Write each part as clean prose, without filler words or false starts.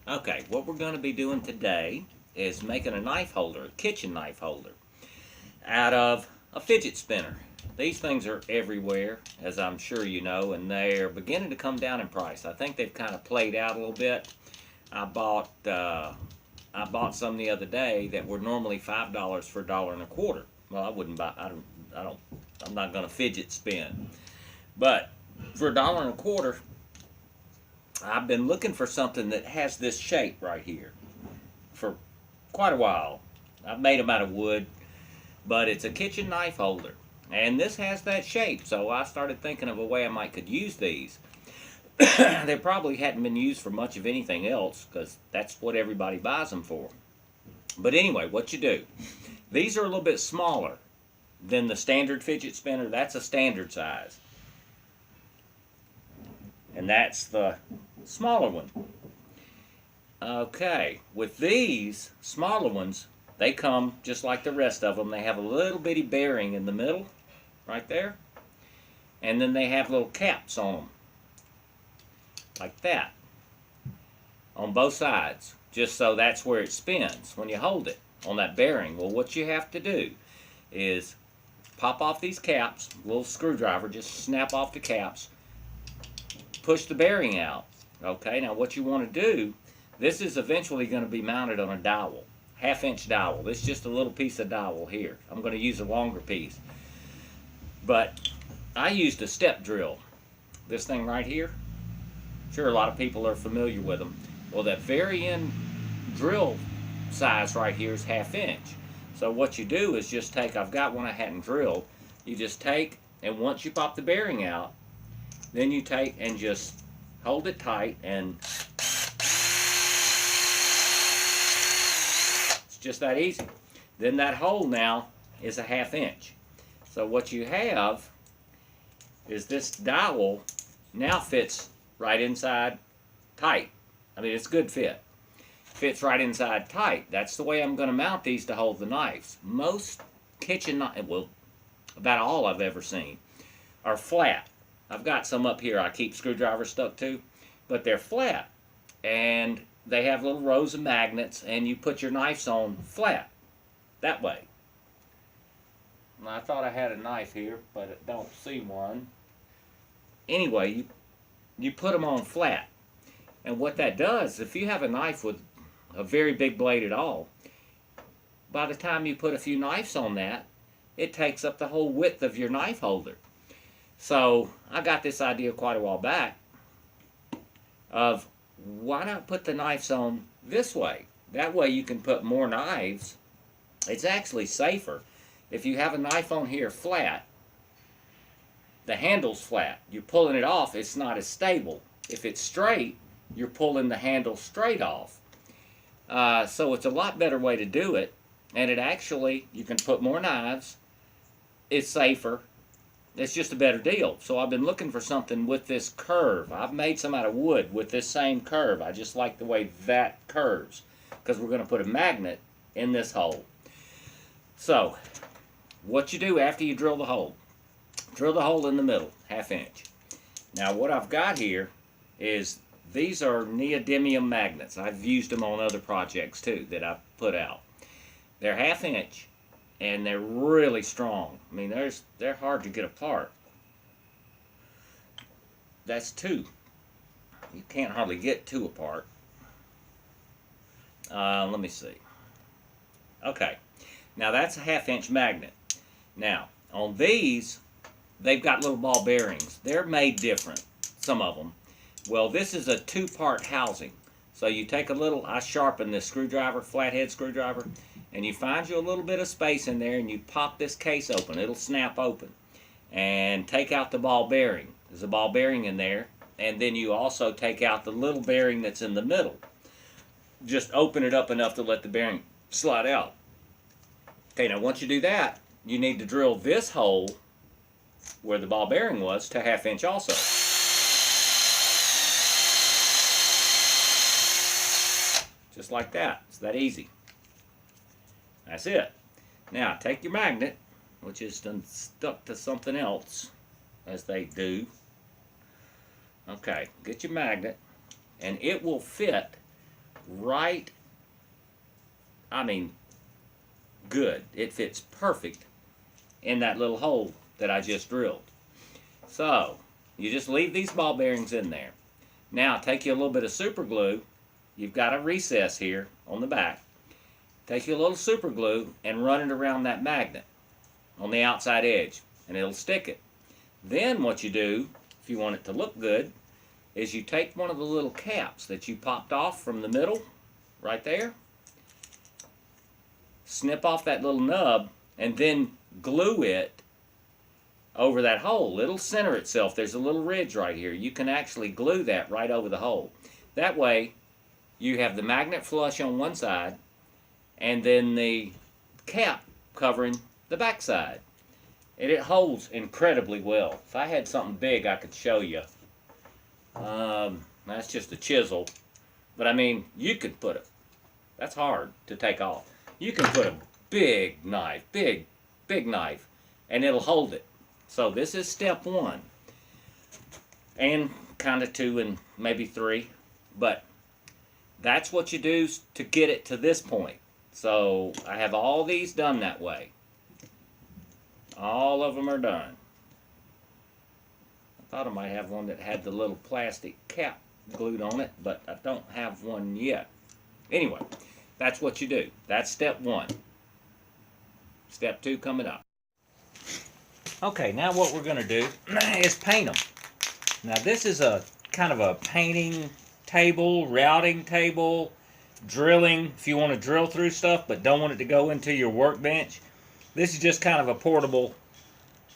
Okay, what we're going to be doing today is making a knife holder, a kitchen knife holder, out of a fidget spinner. These things are everywhere, as I'm sure you know, and they're beginning to come down in price. I think they've kind of played out a little bit. I bought I bought some the other day that were normally $5 for $1.25. Well, I wouldn't buy. I don't. I'm not going to fidget spin, but for $1.25, I've been looking for something that has this shape right here for quite a while. I've made them out of wood, but it's a kitchen knife holder. And this has that shape, so I started thinking of a way I might could use these. They probably hadn't been used for much of anything else because that's what everybody buys them for. But anyway, what you do, these are a little bit smaller than the standard fidget spinner. That's a standard size. And that's the smaller one. Okay, with these smaller ones, they come just like the rest of them. They have a little bitty bearing in the middle, right there. And then they have little caps on them, like that, on both sides, just so that's where it spins when you hold it, on that bearing. Well, what you have to do is pop off these caps, little screwdriver, just snap off the caps, push the bearing out. Okay, now what you want to do, this is eventually going to be mounted on a dowel, half-inch dowel. This is just a little piece of dowel here. I'm going to use a longer piece. But I used a step drill. This thing right here, sure a lot of people are familiar with them. Well, that very end drill size right here is half-inch. So what you do is just take, I've got one I hadn't drilled, you just take, and once you pop the bearing out, then you take and just hold it tight, and it's just that easy. Then that hole now is a half-inch. So what you have is this dowel now fits right inside tight. I mean, it's a good fit. Fits right inside tight. That's the way I'm going to mount these to hold the knives. Most kitchen knives, well, about all I've ever seen, are flat. I've got some up here I keep screwdrivers stuck to, but they're flat. And they have little rows of magnets, and you put your knives on flat, that way. Now, I thought I had a knife here, but I don't see one. Anyway, you put them on flat. And what that does, if you have a knife with a very big blade at all, by the time you put a few knives on that, it takes up the whole width of your knife holder. So I got this idea quite a while back of why not put the knives on this way? That way you can put more knives. It's actually safer. If you have a knife on here flat, the handle's flat. You're pulling it off, it's not as stable. If it's straight, you're pulling the handle straight off. So it's a lot better way to do it. And it actually, you can put more knives. It's safer. It's just a better deal. So I've been looking for something with this curve. I've made some out of wood with this same curve. I just like the way that curves, because we're going to put a magnet in this hole. So what you do after you drill the hole in the middle, half-inch. Now what I've got here is, these are neodymium magnets. I've used them on other projects too that I've put out. They're half-inch, and they're really strong. I mean, they're hard to get apart. That's two. You can't hardly get two apart. Let me see. Okay, now that's a half-inch magnet. Now, on these, they've got little ball bearings. They're made different, some of them. Well, this is a two-part housing. So you take a little, I sharpen this screwdriver, flathead screwdriver, and you find you a little bit of space in there, and you pop this case open. It'll snap open. And take out the ball bearing. There's a ball bearing in there. And then you also take out the little bearing that's in the middle. Just open it up enough to let the bearing slide out. Okay, now once you do that, you need to drill this hole where the ball bearing was to half-inch also. Just like that. It's that easy. That's it. Now take your magnet, which is done stuck to something else, as they do. Okay, get your magnet, and it will fit right, I mean, good. It fits perfect in that little hole that I just drilled. So, you just leave these ball bearings in there. Now, take you a little bit of super glue. You've got a recess here on the back. Take you a little super glue and run it around that magnet on the outside edge, and it'll stick it. Then what you do, if you want it to look good, is you take one of the little caps that you popped off from the middle, right there, snip off that little nub, and then glue it over that hole. It'll center itself. There's a little ridge right here. You can actually glue that right over the hole. That way, you have the magnet flush on one side, and then the cap covering the back side. And it holds incredibly well. If I had something big, I could show you. That's just a chisel. But I mean, you could put it. That's hard to take off. You can put a big knife, big knife, and it'll hold it. So this is step 1. And kind of 2 and maybe 3. But that's what you do to get it to this point. So I have all these done that way. All of them are done. I thought I might have one that had the little plastic cap glued on it, but I don't have one yet. Anyway, that's what you do. That's step 1. Step 2 coming up. Okay, now what we're going to do is paint them. Now this is a kind of a painting table, routing table, drilling, if you want to drill through stuff but don't want it to go into your workbench. This is just kind of a portable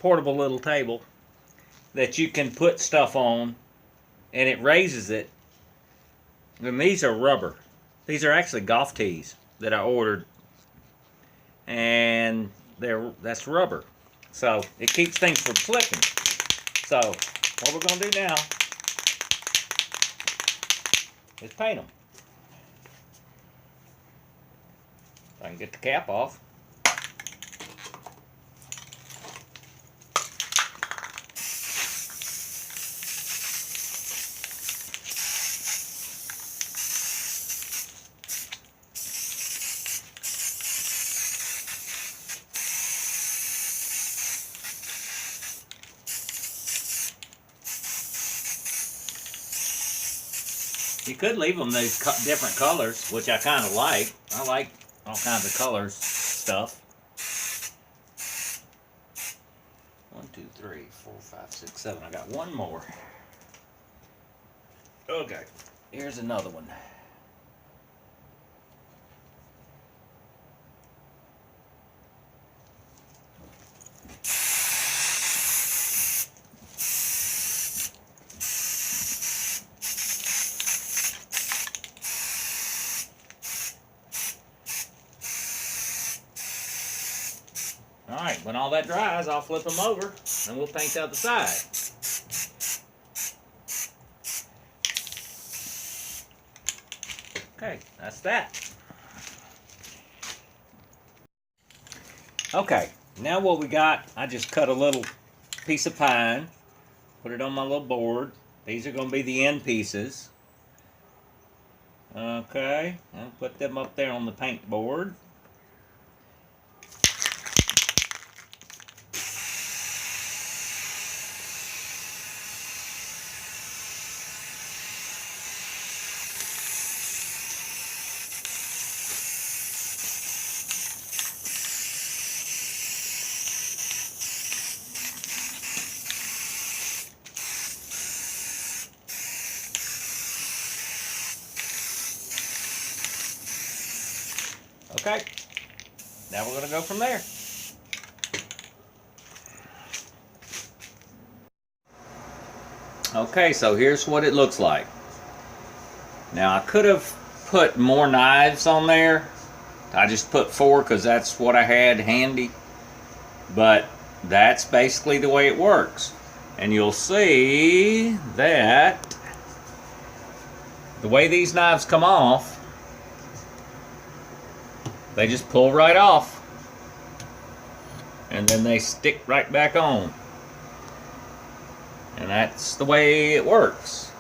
little table that you can put stuff on, and it raises it. And these are rubber. These are actually golf tees that I ordered, and that's rubber. So it keeps things from slipping. So what we're going to do now is paint them. I can get the cap off. You could leave them those different colors, which I kind of like. I like all kinds of colors stuff. 1, 2, 3, 4, 5, 6, 7. I got one more. Okay, here's another one. Alright, when all that dries, I'll flip them over and we'll paint the other side. Okay, that's that. Okay, now what we got, I just cut a little piece of pine, put it on my little board. These are going to be the end pieces. Okay, I'll put them up there on the paint board. Okay, now we're going to go from there. Okay, so here's what it looks like. Now I could have put more knives on there. I just put 4 because that's what I had handy. But that's basically the way it works. And you'll see that the way these knives come off, they just pull right off, and then they stick right back on. And that's the way it works.